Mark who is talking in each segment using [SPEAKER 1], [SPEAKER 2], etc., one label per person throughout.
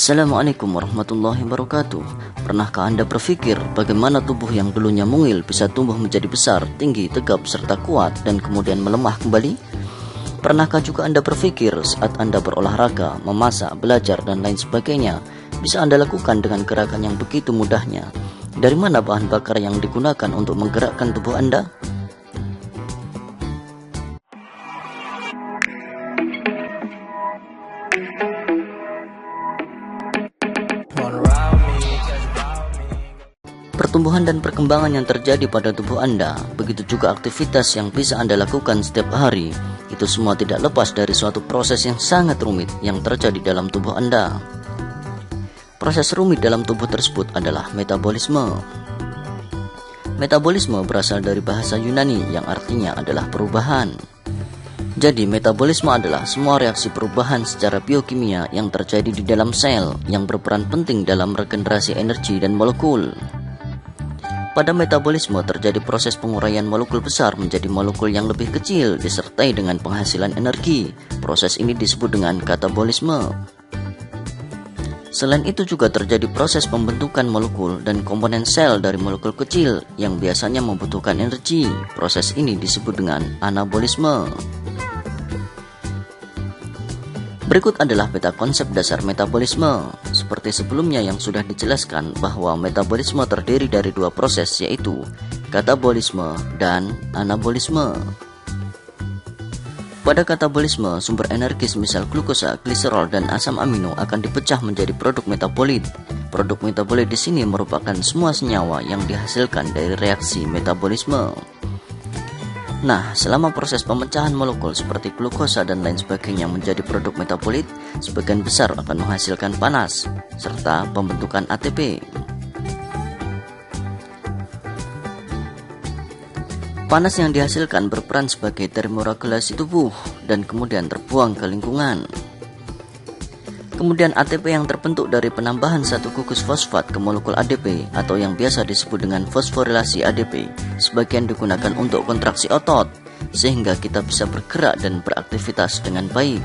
[SPEAKER 1] Assalamualaikum warahmatullahi wabarakatuh. Pernahkah Anda berpikir bagaimana tubuh yang dulunya mungil bisa tumbuh menjadi besar, tinggi, tegap, serta kuat dan kemudian melemah kembali? Pernahkah juga Anda berpikir saat Anda berolahraga, memasak, belajar, dan lain sebagainya bisa Anda lakukan dengan gerakan yang begitu mudahnya? Dari mana bahan bakar yang digunakan untuk menggerakkan tubuh Anda? Pertumbuhan dan perkembangan yang terjadi pada tubuh Anda, begitu juga aktivitas yang bisa Anda lakukan setiap hari, itu semua tidak lepas dari suatu proses yang sangat rumit yang terjadi dalam tubuh Anda. Proses rumit dalam tubuh tersebut adalah metabolisme. Metabolisme berasal dari bahasa Yunani yang artinya adalah perubahan. Jadi metabolisme adalah semua reaksi perubahan secara biokimia yang terjadi di dalam sel yang berperan penting dalam regenerasi energi dan molekul. Pada metabolisme terjadi proses penguraian molekul besar menjadi molekul yang lebih kecil disertai dengan penghasilan energi. Proses ini disebut dengan katabolisme. Selain itu juga terjadi proses pembentukan molekul dan komponen sel dari molekul kecil yang biasanya membutuhkan energi. Proses ini disebut dengan anabolisme. Berikut adalah peta konsep dasar metabolisme. Seperti sebelumnya yang sudah dijelaskan bahwa metabolisme terdiri dari dua proses, yaitu katabolisme dan anabolisme. Pada katabolisme, sumber energi semisal glukosa, gliserol, dan asam amino akan dipecah menjadi produk metabolit. Produk metabolit di sini merupakan semua senyawa yang dihasilkan dari reaksi metabolisme. Nah, selama proses pemecahan molekul seperti glukosa dan lain sebagainya menjadi produk metabolit, sebagian besar akan menghasilkan panas, serta pembentukan ATP. Panas yang dihasilkan berperan sebagai termoregulasi tubuh dan kemudian terbuang ke lingkungan. Kemudian ATP yang terbentuk dari penambahan satu gugus fosfat ke molekul ADP atau yang biasa disebut dengan fosforilasi ADP sebagian digunakan untuk kontraksi otot sehingga kita bisa bergerak dan beraktivitas dengan baik.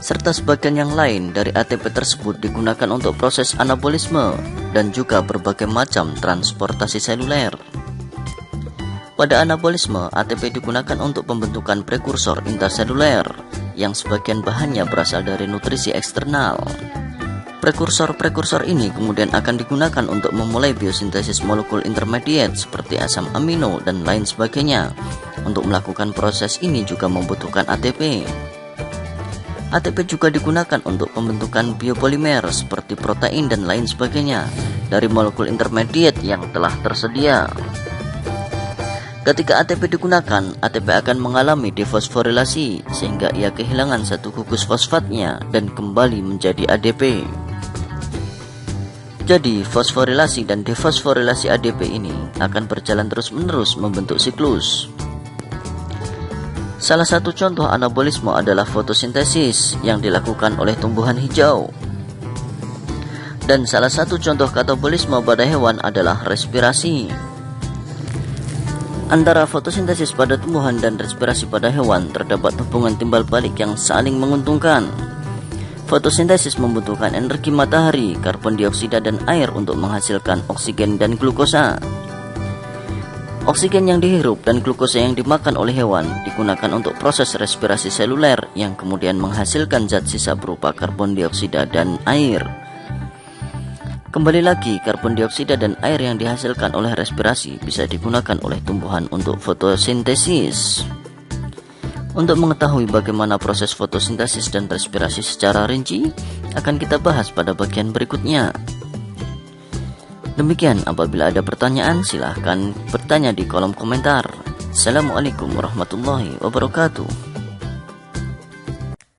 [SPEAKER 1] Serta sebagian yang lain dari ATP tersebut digunakan untuk proses anabolisme dan juga berbagai macam transportasi seluler. Pada anabolisme, ATP digunakan untuk pembentukan prekursor interseluler yang sebagian bahannya berasal dari nutrisi eksternal. Prekursor-prekursor ini kemudian akan digunakan untuk memulai biosintesis molekul intermediate seperti asam amino dan lain sebagainya. Untuk melakukan proses ini juga membutuhkan ATP. ATP juga digunakan untuk pembentukan biopolimer seperti protein dan lain sebagainya dari molekul intermediate yang telah tersedia. Ketika ATP digunakan, ATP akan mengalami defosforilasi sehingga ia kehilangan satu gugus fosfatnya dan kembali menjadi ADP. Jadi, fosforilasi dan defosforilasi ADP ini akan berjalan terus-menerus membentuk siklus. Salah satu contoh anabolisme adalah fotosintesis yang dilakukan oleh tumbuhan hijau. Dan salah satu contoh katabolisme pada hewan adalah respirasi. Antara fotosintesis pada tumbuhan dan respirasi pada hewan terdapat hubungan timbal balik yang saling menguntungkan. Fotosintesis membutuhkan energi matahari, karbon dioksida, dan air untuk menghasilkan oksigen dan glukosa. Oksigen yang dihirup dan glukosa yang dimakan oleh hewan digunakan untuk proses respirasi seluler yang kemudian menghasilkan zat sisa berupa karbon dioksida dan air. Kembali lagi, karbon dioksida dan air yang dihasilkan oleh respirasi bisa digunakan oleh tumbuhan untuk fotosintesis. Untuk mengetahui bagaimana proses fotosintesis dan respirasi secara rinci, akan kita bahas pada bagian berikutnya. Demikian, apabila ada pertanyaan, silahkan bertanya di kolom komentar. Assalamualaikum warahmatullahi wabarakatuh.